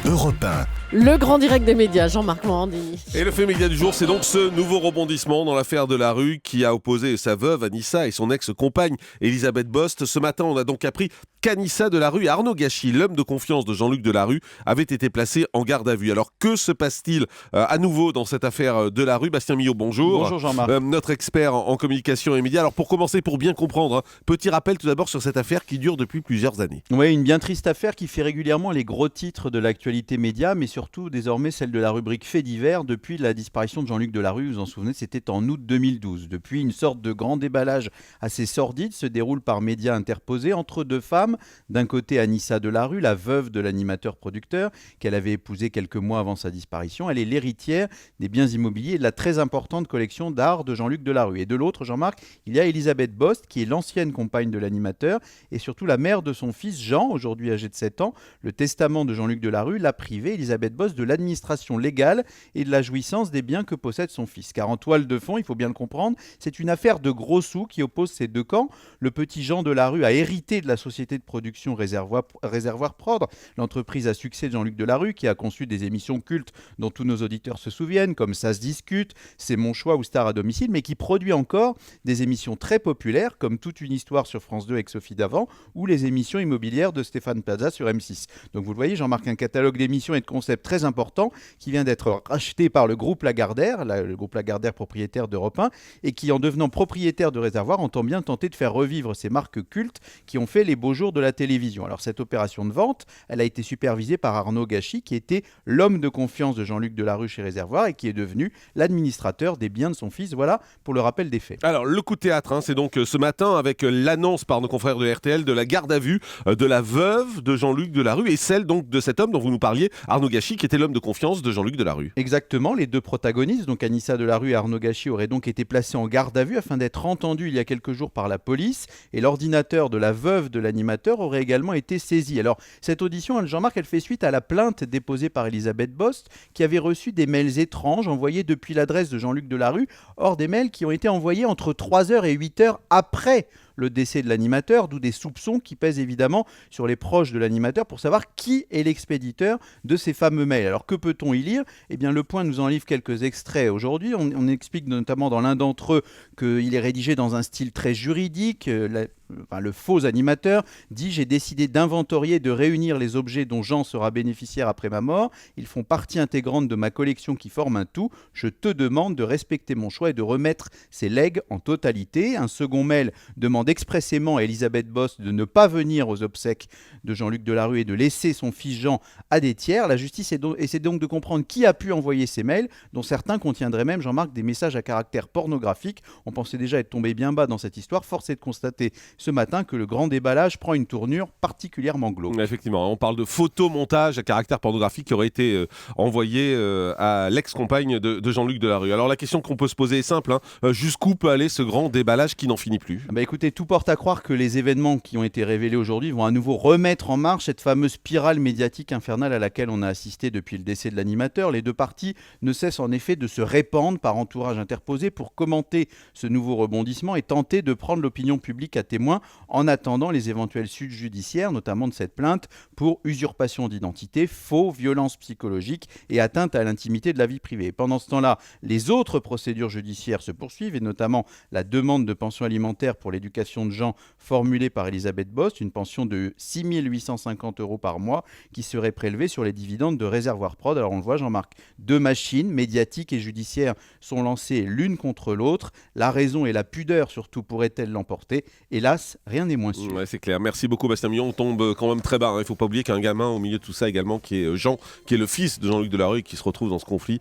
Europe 1. Le grand direct des médias, Jean-Marc Morandini. Et le fait média du jour, c'est donc ce nouveau rebondissement dans l'affaire de la rue qui a opposé sa veuve Anissa et son ex-compagne Elisabeth Bost. Ce matin, on a donc appris qu'Anissa Delarue et Arnaud Gachy, l'homme de confiance de Jean-Luc Delarue, avaient été placés en garde à vue. Alors que se passe-t-il à nouveau dans cette affaire Delarue? Bastien Millot, bonjour. Bonjour Jean-Marc. Notre expert en communication et médias. Alors pour commencer, pour bien comprendre, petit rappel tout d'abord sur cette affaire qui dure depuis plusieurs années. Oui, une bien triste affaire qui fait régulièrement les gros titres de l'actualité média, mais surtout désormais celle de la rubrique Faits divers depuis la disparition de Jean-Luc Delarue. Vous vous en souvenez, c'était en août 2012. Depuis, une sorte de grand déballage assez sordide se déroule par médias interposés entre deux femmes. D'un côté, Anissa Delarue, la veuve de l'animateur-producteur qu'elle avait épousé quelques mois avant sa disparition. Elle est l'héritière des biens immobiliers et de la très importante collection d'art de Jean-Luc Delarue. Et de l'autre, Jean-Marc, il y a Elisabeth Bost, qui est l'ancienne compagne de l'animateur et surtout la mère de son fils Jean, aujourd'hui âgé de 7 ans. Le testament de Jean-Luc Delarue l'a privé, Elisabeth Bost, de l'administration légale et de la jouissance des biens que possède son fils. Car en toile de fond, il faut bien le comprendre, c'est une affaire de gros sous qui oppose ces deux camps. Le petit Jean Delarue a hérité de la société de production Réservoir Prod, l'entreprise à succès de Jean-Luc Delarue qui a conçu des émissions cultes dont tous nos auditeurs se souviennent, comme Ça se discute, C'est mon choix ou Star à domicile, mais qui produit encore des émissions très populaires comme Toute une histoire sur France 2 avec Sophie Davant ou les émissions immobilières de Stéphane Plaza sur M6. Donc vous le voyez, Jean-Marc, un catalogue d'émissions et de concepts très important qui vient d'être racheté par le groupe Lagardère, le groupe Lagardère propriétaire d'Europe 1, et qui, en devenant propriétaire de Réservoir, entend bien tenter de faire revivre ces marques cultes qui ont fait les beaux jours de la télévision. Alors cette opération de vente, elle a été supervisée par Arnaud Gachy, qui était l'homme de confiance de Jean-Luc Delarue chez Réservoir et qui est devenu l'administrateur des biens de son fils. Voilà pour le rappel des faits. Alors le coup de théâtre, c'est donc ce matin avec l'annonce par nos confrères de RTL de la garde à vue de la veuve de Jean-Luc Delarue et celle donc de cet homme dont vous nous parliez, Arnaud Gachy, qui était l'homme de confiance de Jean-Luc Delarue. Exactement, les deux protagonistes, donc Anissa Delarue et Arnaud Gachy, auraient donc été placés en garde à vue afin d'être entendus il y a quelques jours par la police, et l'ordinateur de la veuve de l'animateur aurait également été saisi. Alors cette audition, Jean-Marc, elle fait suite à la plainte déposée par Elisabeth Bost, qui avait reçu des mails étranges envoyés depuis l'adresse de Jean-Luc Delarue, or des mails qui ont été envoyés entre 3h et 8h après le décès de l'animateur, d'où des soupçons qui pèsent évidemment sur les proches de l'animateur pour savoir qui est l'expéditeur de ces fameux mails. Alors que peut-on y lire? Eh bien, Le Point nous en livre quelques extraits aujourd'hui. On explique notamment dans l'un d'entre eux qu'il est rédigé dans un style très juridique. Le faux animateur dit « J'ai décidé d'inventorier et de réunir les objets dont Jean sera bénéficiaire après ma mort. Ils font partie intégrante de ma collection qui forme un tout. Je te demande de respecter mon choix et de remettre ces legs en totalité. » Un second mail demande expressément à Elisabeth Bost de ne pas venir aux obsèques de Jean-Luc Delarue et de laisser son fils Jean à des tiers. La justice essaie donc de comprendre qui a pu envoyer ces mails, dont certains contiendraient même, Jean-Marc, des messages à caractère pornographique. On pensait déjà être tombé bien bas dans cette histoire. Force est de constater ce matin que le grand déballage prend une tournure particulièrement glauque. Effectivement, on parle de photomontage à caractère pornographique qui aurait été envoyé à l'ex-compagne de Jean-Luc Delarue. Alors la question qu'on peut se poser est simple, jusqu'où peut aller ce grand déballage qui n'en finit plus? Écoutez, tout porte à croire que les événements qui ont été révélés aujourd'hui vont à nouveau remettre en marche cette fameuse spirale médiatique infernale à laquelle on a assisté depuis le décès de l'animateur. Les deux parties ne cessent en effet de se répandre par entourage interposé pour commenter ce nouveau rebondissement et tenter de prendre l'opinion publique à témoin en attendant les éventuelles suites judiciaires, notamment de cette plainte pour usurpation d'identité, faux, violence psychologique et atteinte à l'intimité de la vie privée. Et pendant ce temps-là, les autres procédures judiciaires se poursuivent et notamment la demande de pension alimentaire pour l'éducation de Jean formulée par Elisabeth Bost, une pension de 6 850 € par mois qui serait prélevée sur les dividendes de Réservoir Prod. Alors on le voit, Jean-Marc, deux machines médiatiques et judiciaires sont lancées l'une contre l'autre. La raison et la pudeur surtout pourraient-elles l'emporter? Hélas, rien n'est moins sûr. Ouais, c'est clair. Merci beaucoup Bastien Millot. On tombe quand même très bas. Il ne faut pas oublier qu'un gamin au milieu de tout ça également, qui est Jean, qui est le fils de Jean-Luc Delarue, qui se retrouve dans ce conflit,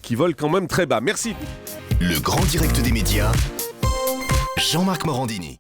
qui vole quand même très bas. Merci. Le grand direct des médias, Jean-Marc Morandini.